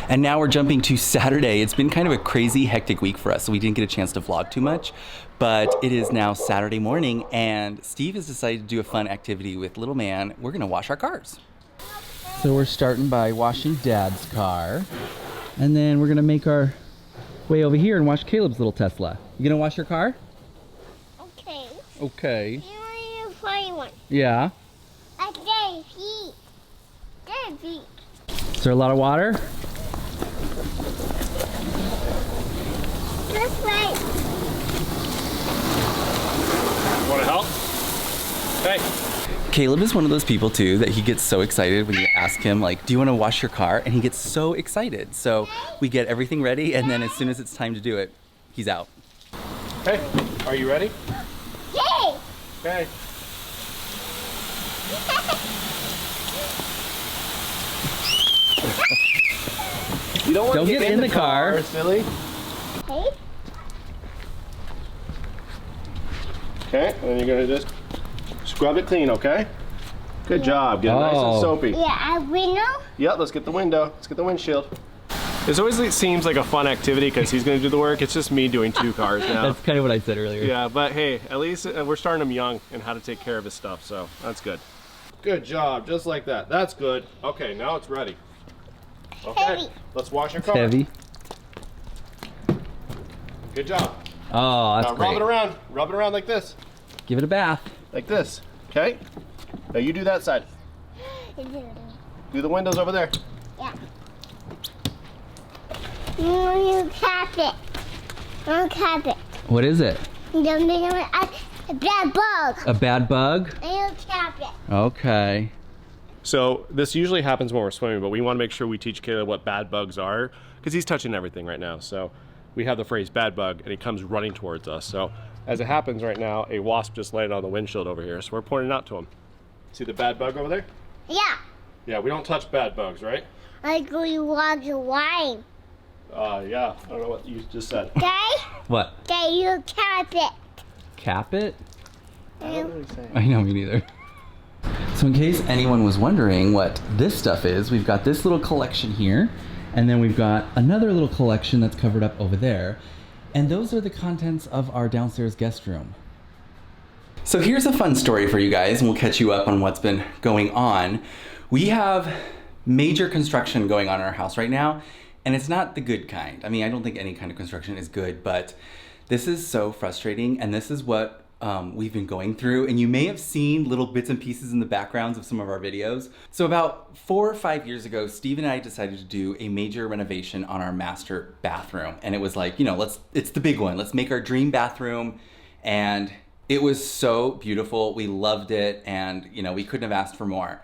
And now we're jumping to Saturday. It's been kind of a crazy, hectic week for us, so we didn't get a chance to vlog too much. But it is now Saturday morning, and Steve has decided to do a fun activity with little man. We're gonna wash our cars. So we're starting by washing Dad's car, and then we're gonna make our way over here and wash Caleb's little Tesla. You gonna wash your car? Okay. Okay. You want to play one? Yeah. Like their feet. Their feet. Is there a lot of water? This way. Want to help? Hey. Caleb is one of those people too that he gets so excited when you ask him like, do you want to wash your car? And he gets so excited. So we get everything ready, and then as soon as it's time to do it, he's out. Hey, are you ready? Hey. Okay. You don't want to get in the car. Silly. Hey. Okay, and then you're gonna just scrub it clean, okay? Good job. Get it nice and soapy. Yeah, a window. Yep, let's get the window. Let's get the windshield. This always seems like a fun activity because he's gonna do the work. It's just me doing 2 cars now. That's kind of what I said earlier. Yeah, but hey, at least we're starting him young and how to take care of his stuff, so that's good. Good job, just like that. That's good. Okay, now it's ready. Okay, Heavy. let's wash your It's car. heavy. Good job. Oh, that's Now great. rub it around like this. Give it a bath. Like this, okay? Now you do that side. Do the windows over there. Yeah. You want to tap it. I want to tap it. What is it? A bad bug. A bad bug? I want to tap it. Okay. So this usually happens when we're swimming, but we want to make sure we teach Caleb what bad bugs are because he's touching everything right now. So we have the phrase bad bug and he comes running towards us. So as it happens right now, a wasp just landed on the windshield over here. So we're pointing out to him. See the bad bug over there? Yeah. Yeah, we don't touch bad bugs, right? I go you walk the wine. Yeah, I don't know what you just said. Okay? What? Okay, you tap it. Cap it? I don't really say. I know, me neither. So in case anyone was wondering what this stuff is, we've got this little collection here, and then we've got another little collection that's covered up over there. And those are the contents of our downstairs guest room. So here's a fun story for you guys, and we'll catch you up on what's been going on. We have major construction going on in our house right now, and it's not the good kind. I mean, I don't think any kind of construction is good, but this is so frustrating, and this is what we've been going through. And you may have seen little bits and pieces in the backgrounds of some of our videos. So about 4 or 5 years ago, Steve and I decided to do a major renovation on our master bathroom. And it was like, you know, it's the big one. Let's make our dream bathroom. And it was so beautiful. We loved it. And, you know, we couldn't have asked for more.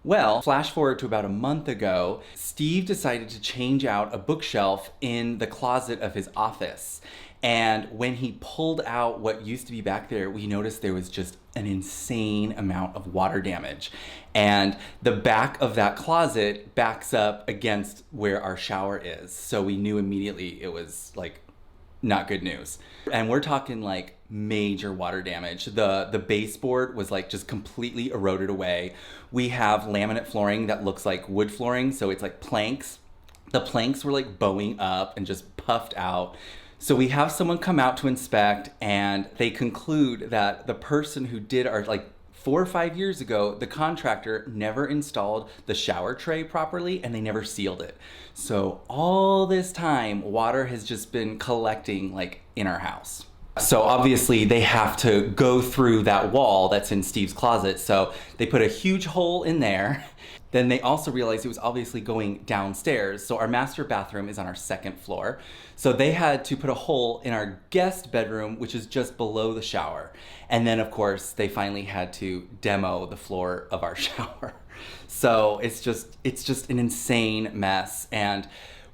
Well, flash forward to about a month ago, Steve decided to change out a bookshelf in the closet of his office. And when he pulled out what used to be back there, we noticed there was just an insane amount of water damage. And the back of that closet backs up against where our shower is. So we knew immediately it was like not good news. And we're talking like major water damage. The baseboard was like just completely eroded away. We have laminate flooring that looks like wood flooring. So it's like planks. The planks were like bowing up and just puffed out. So we have someone come out to inspect, and they conclude that the person who did our, like 4 or 5 years ago, the contractor never installed the shower tray properly and they never sealed it. So all this time, water has just been collecting like in our house. So obviously they have to go through that wall that's in Steve's closet. So they put a huge hole in there. Then they also realized it was obviously going downstairs. So our master bathroom is on our 2nd floor. So they had to put a hole in our guest bedroom, which is just below the shower. And then of course, they finally had to demo the floor of our shower. So it's just an insane mess. And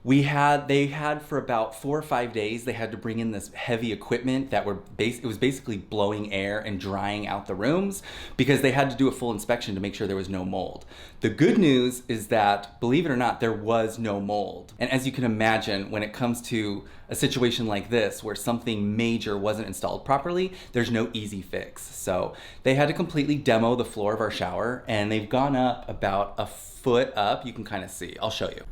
they had for about 4 or 5 days, they had to bring in this heavy equipment that it was basically blowing air and drying out the rooms because they had to do a full inspection to make sure there was no mold. The good news is that, believe it or not, there was no mold. And as you can imagine, when it comes to a situation like this where something major wasn't installed properly, there's no easy fix. So they had to completely demo the floor of our shower, and they've gone up about a foot up. You can kind of see, I'll show you.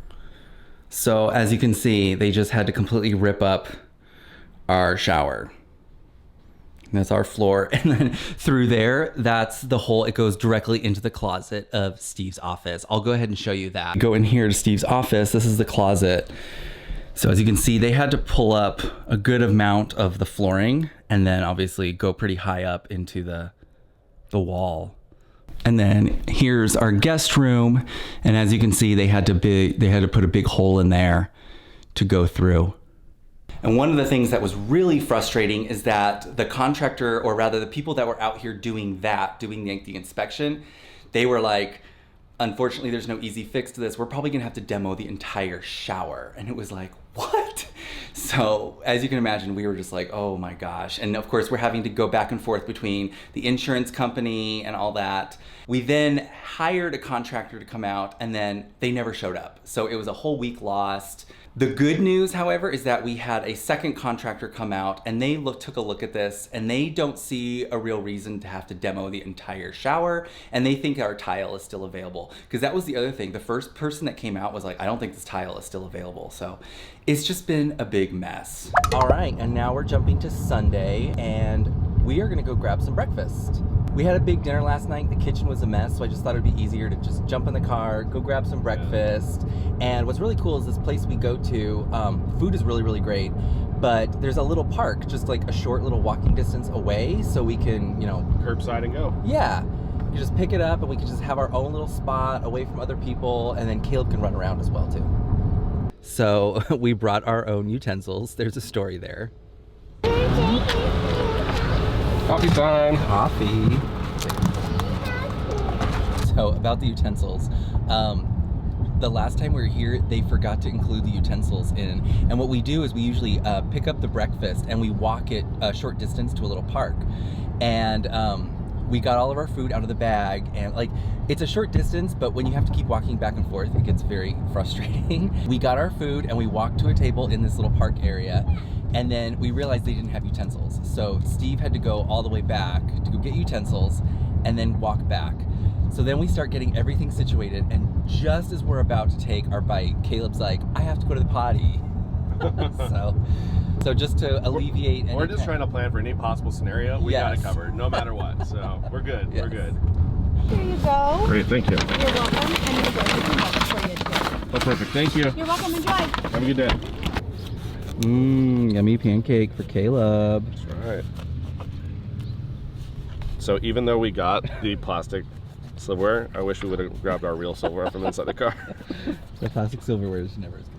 So as you can see, they just had to completely rip up our shower. And that's our floor. And then through there, that's the hole. It goes directly into the closet of Steve's office. I'll go ahead and show you that. Go in here to Steve's office. This is the closet. So as you can see, they had to pull up a good amount of the flooring and then obviously go pretty high up into the wall. And then here's our guest room. And as you can see, they had to put a big hole in there to go through. And one of the things that was really frustrating is that the contractor, or rather the people that were out here doing the inspection, they were like, unfortunately, there's no easy fix to this. We're probably gonna have to demo the entire shower. And it was like, what? So as you can imagine, we were just like, oh my gosh. And of course, we're having to go back and forth between the insurance company and all that. We then hired a contractor to come out, and then they never showed up. So it was a whole week lost. The good news, however, is that we had a second contractor come out, and they took a look at this, and they don't see a real reason to have to demo the entire shower, and they think our tile is still available. Because that was the other thing. The first person that came out was like, I don't think this tile is still available. So it's just been a big mess. All right, and now we're jumping to Sunday, and we are gonna go grab some breakfast. We had a big dinner last night. The kitchen was a mess, so I just thought it'd be easier to just jump in the car, go grab some breakfast. And what's really cool is this place we go to, food is really, really great, but there's a little park, just like a short little walking distance away, so we can, Curbside and go. Yeah. You just pick it up and we can just have our own little spot away from other people, and then Caleb can run around as well too. So we brought our own utensils. There's a story there. Coffee time. Coffee. So about the utensils, the last time we were here, they forgot to include the utensils in. And what we do is we usually pick up the breakfast and we walk it a short distance to a little park. And we got all of our food out of the bag, and like, it's a short distance, but when you have to keep walking back and forth, it gets very frustrating. We got our food and we walked to a table in this little park area. And then we realized they didn't have utensils. So Steve had to go all the way back to go get utensils and then walk back. So then we start getting everything situated, and just as we're about to take our bite, Caleb's like, I have to go to the potty. So just to alleviate We're just trying to plan for any possible scenario. We got it covered, no matter what. So we're good, we're good. Here you go. Great, thank you. You're welcome, and you're good. We can help for you too. Oh, perfect, thank you. You're welcome, enjoy. Have a good day. Yummy pancake for Caleb. That's right. So even though we got the plastic silverware, I wish we would have grabbed our real silverware from inside the car. The plastic silverware is never as good.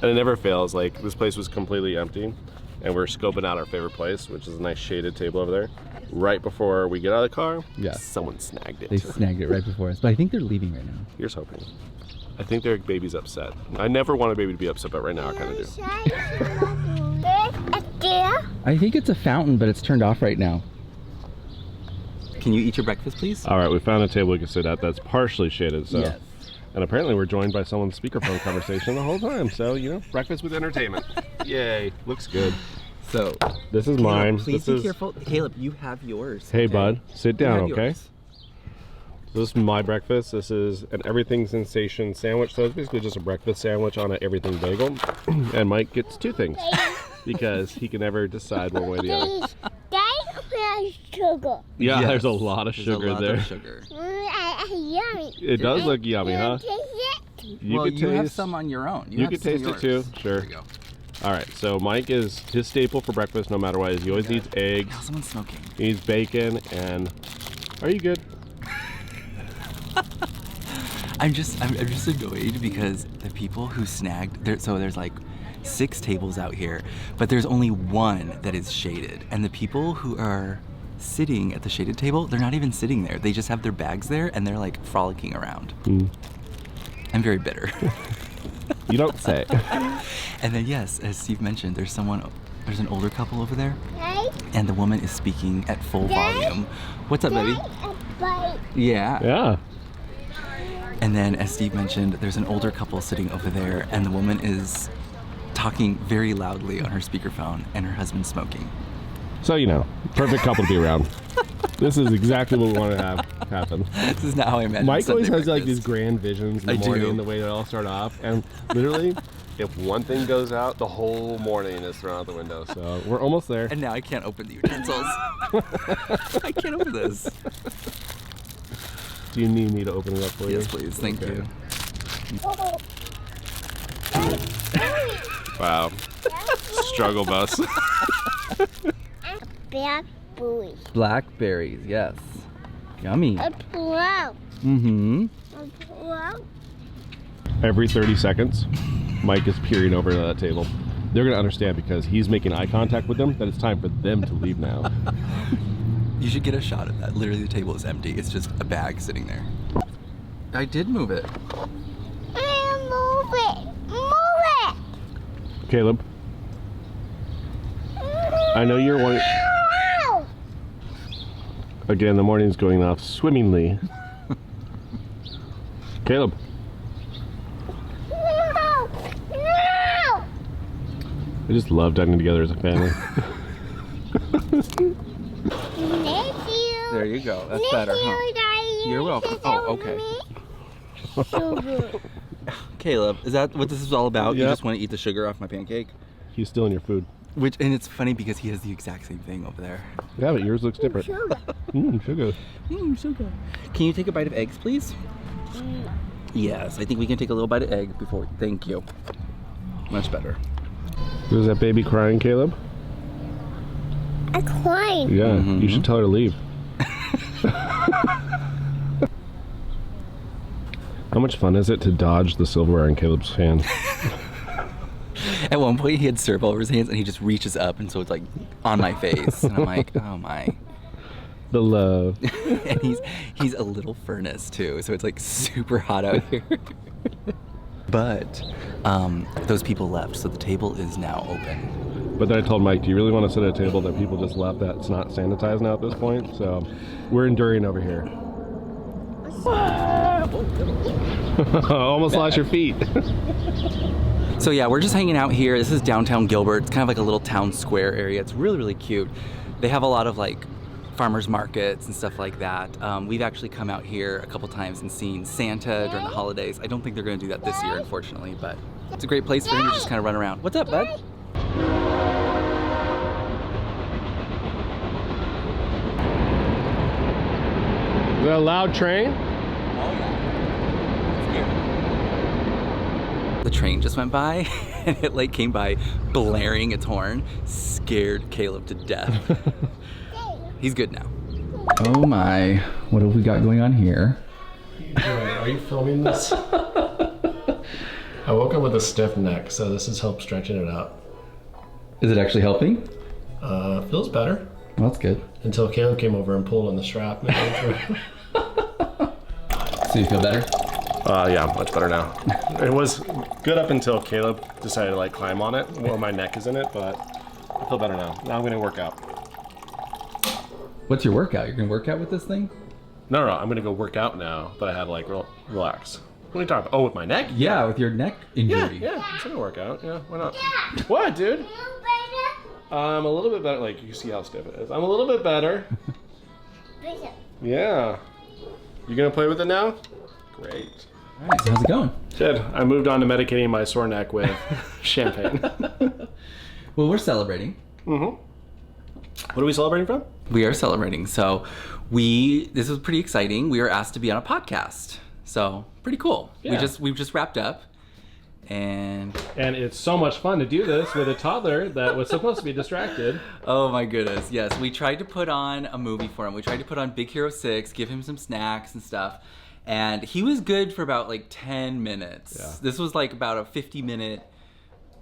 And it never fails. Like, this place was completely empty, and we're scoping out our favorite place, which is a nice shaded table over there. Right before we get out of the car, someone snagged it. They snagged it right before us, but I think they're leaving right now. Here's hoping. I think their baby's upset. I never want a baby to be upset, but right now I kind of do. I think it's a fountain, but it's turned off right now. Can you eat your breakfast, please? All right, we found a table we can sit at that's partially shaded. So, yes. And apparently we're joined by someone's speakerphone conversation the whole time. So, breakfast with entertainment. Yay, looks good. So, this is Caleb, mine. Please be careful. Caleb, you have yours. Hey, okay? bud, sit down, okay? Yours. So this is my breakfast. This is an everything sensation sandwich. So it's basically just a breakfast sandwich on an everything bagel. And Mike gets two things because he can never decide one way or the other. Sugar. Yeah, Yes, there's a lot of sugar there. Sugar. Yummy. It does look yummy, huh? You have some on your own. You can taste it too. Sure. There you go. All right. So Mike is his staple for breakfast, no matter what. Is he always eats eggs. Now someone's smoking. He eats bacon, and are you good? I'm just annoyed because the people who snagged there's like 6 tables out here, but there's only one that is shaded, and the people who are sitting at the shaded table, they're not even sitting there. They just have their bags there and they're like frolicking around. I'm very bitter. You don't say. And then yes, as Steve mentioned, there's an older couple over there, and the woman is speaking at full volume. What's up, baby? Yeah. Yeah. And then, as Steve mentioned, there's an older couple sitting over there, and the woman is talking very loudly on her speakerphone, and her husband's smoking. So, perfect couple to be around. This is exactly what we want to have. happen. This is not how I imagine Mike always Sunday has like these breakfast. grand visions in the I morning, do. the way they all start off, and literally, if one thing goes out, the whole morning is thrown out the window. So we're almost there. And now I can't open the utensils. I can't open this. Do you need me to open it up for you? Yes, please. Thank Okay. you. Wow. Struggle bus. Bad boy. Blackberries, yes. Yummy. A plum. Mm-hmm. A plum. Every 30 seconds, Mike is peering over to that table. They're gonna understand because he's making eye contact with them that it's time for them to leave now. You should get a shot of that. Literally, the table is empty. It's just a bag sitting there. I did move it. Move it. Move it. Caleb, I know you're one. Ow. Again, the morning's going off swimmingly. Caleb, No. No. we just love dining together as a family. Thank you. There you go. That's Thank better, you, huh? Daddy. You're welcome. Sit Oh, down with okay. me. Sugar. Caleb, is that what this is all about? You Yep. just want to eat the sugar off my pancake? He's stealing your food. And it's funny because he has the exact same thing over there. Yeah, but yours looks different. Sugar. Sugar. Sugar. Can you take a bite of eggs, please? Yes, I think we can take a little bite of egg before. Thank you. Much better. Is that baby crying, Caleb? I'm crying. Yeah, Mhm. you should tell her to leave. How much fun is it to dodge the silverware in Caleb's hand? At one point, he had syrup all over his hands, and he just reaches up, and so it's like on my face, and I'm like, oh my. The love. And he's a little furnace too, so it's like super hot out here. But those people left, so the table is now open. But then I told Mike, do you really want to sit at a table that people just left that's not sanitized now at this point? So we're enduring over here. Almost lost your feet. So yeah, we're just hanging out here. This is downtown Gilbert. It's kind of like a little town square area. It's really, really cute. They have a lot of like farmers markets and stuff like that. We've actually come out here a couple times and seen Santa during the holidays. I don't think they're gonna do that this year, unfortunately, but it's a great place for him to just kind of run around. What's up, bud? Is that a loud train? The train just went by and it like came by blaring its horn, scared Caleb to death. He's good now. Oh my, what have we got going on here? Are you filming this? I woke up with a stiff neck, so this has helped stretching it out. Is it actually helping? Feels better. Well, that's good. Until Caleb came over and pulled on the strap. So you feel better? Yeah, much better now. It was good up until Caleb decided to like climb on it, where my neck is in it, but I feel better now. Now I'm gonna work out. What's your workout? You're gonna work out with this thing? No, I'm gonna go work out now, but I had to like relax. What are you talking about? Oh, with my neck? Yeah, with your neck injury. Yeah, it's gonna work out. Yeah, why not? What, dude? I'm a little bit better. Like, you can see how stiff it is. I'm a little bit better. Yeah. You gonna play with it now? Great. All right, so how's it going? Good. I moved on to medicating my sore neck with champagne. Well, we're celebrating. Mm-hmm. What are we celebrating from? We are celebrating. So this was pretty exciting. We were asked to be on a podcast. So pretty cool. Yeah. We've just wrapped up. And it's so much fun to do this with a toddler that was supposed to be distracted. oh my goodness, yes. We tried to put on a movie for him. We tried to put on Big Hero 6, give him some snacks and stuff. And he was good for about like 10 minutes. Yeah. This was like about a 50-minute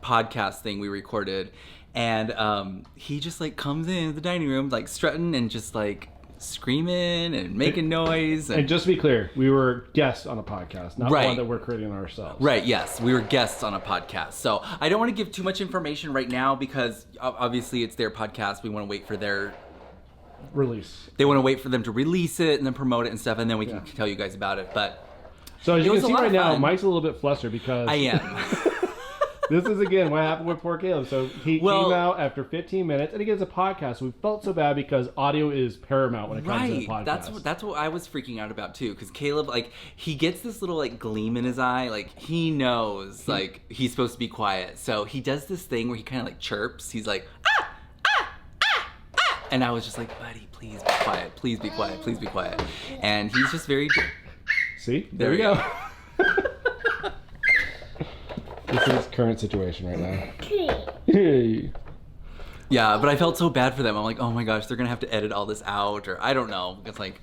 podcast thing we recorded. And he just like comes in the dining room like strutting and just like screaming and making noise. And just to be clear, we were guests on a podcast, not Right. one that we're creating ourselves. Right, yes. We were guests on a podcast. So I don't want to give too much information right now because obviously it's their podcast. We want to wait for Release. they want to wait for them to release it and then promote it and stuff, and then we can tell you guys about it. But So as It you was can a see lot right of now, fun. Mike's a little bit flustered because I am. This is again what happened with poor Caleb. So he came out after 15 minutes, and he gets a podcast. We felt so bad because audio is paramount when it comes to the podcast. That's what I was freaking out about too. Because Caleb, like, he gets this little like gleam in his eye. Like he knows like he's supposed to be quiet. So he does this thing where he kind of like chirps. He's like and I was just like, buddy, please be quiet. Please be quiet. Please be quiet. And he's just very. See, there we go. This is current situation right now. Hey. Yeah, but I felt so bad for them. I'm like, oh my gosh, they're gonna have to edit all this out, or I don't know. It's like,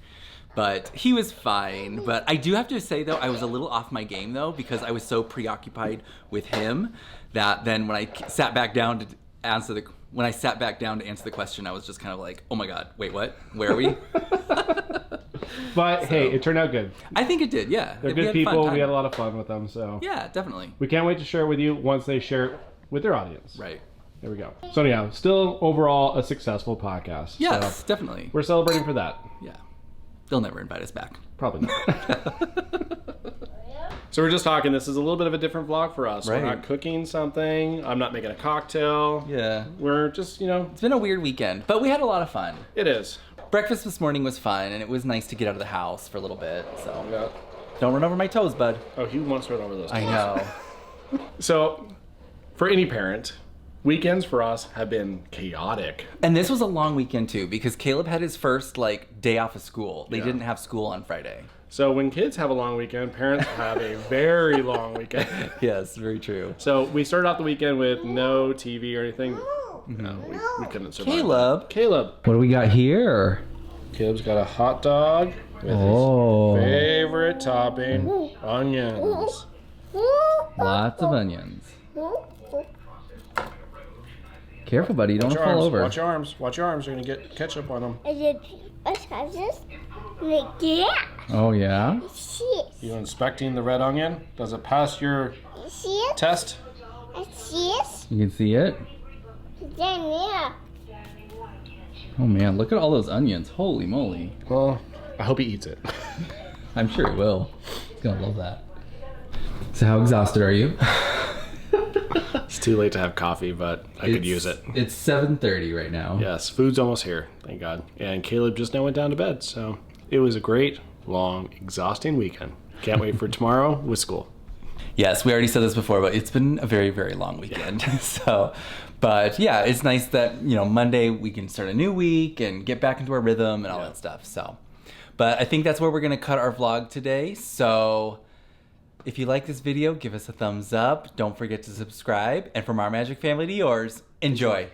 but he was fine. But I do have to say though, I was a little off my game though because I was so preoccupied with him that then when I sat back down to answer the question, I was just kind of like, oh my god, wait, what? Where are we? But hey, it turned out good. I think it did, yeah. They're good people. We had a lot of fun with them, so yeah, definitely. We can't wait to share it with you once they share it with their audience. Right. There we go. So anyhow, still overall a successful podcast. Yes, so definitely. We're celebrating for that. Yeah. They'll never invite us back. Probably not. So we're just talking. This is a little bit of a different vlog for us. Right. We're not cooking something. I'm not making a cocktail. Yeah. We're just, It's been a weird weekend, but we had a lot of fun. It is. Breakfast this morning was fun, and it was nice to get out of the house for a little bit. So Yeah. don't run over my toes, bud. Oh, he wants to run over those. I know. So, for any parent, weekends for us have been chaotic. And this was a long weekend too, because Caleb had his first day off of school. They didn't have school on Friday. So when kids have a long weekend, parents have a very long weekend. Yes, very true. So we started out the weekend with no TV or anything. No, we couldn't survive. Caleb. What do we got here? Caleb's got a hot dog with his favorite topping, onions. Lots of onions. Careful, buddy. You don't want to fall over. Watch your arms. Watch your arms. You're going to get ketchup on them. Oh, yeah? You inspecting the red onion? Does it pass your test? You can see it? Oh, man. Look at all those onions. Holy moly. Well, I hope he eats it. I'm sure he will. He's going to love that. So how exhausted are you? It's too late to have coffee, but I could use it. It's 7:30 right now. Yes, food's almost here, thank God. And Caleb just now went down to bed, so it was a great, long, exhausting weekend. Can't wait for tomorrow with school. Yes, we already said this before, but it's been a very, very long weekend. But yeah, it's nice that, Monday we can start a new week and get back into our rhythm and all that stuff. So, but I think that's where we're going to cut our vlog today. So if you like this video, give us a thumbs up. Don't forget to subscribe. And from our magic family to yours, enjoy.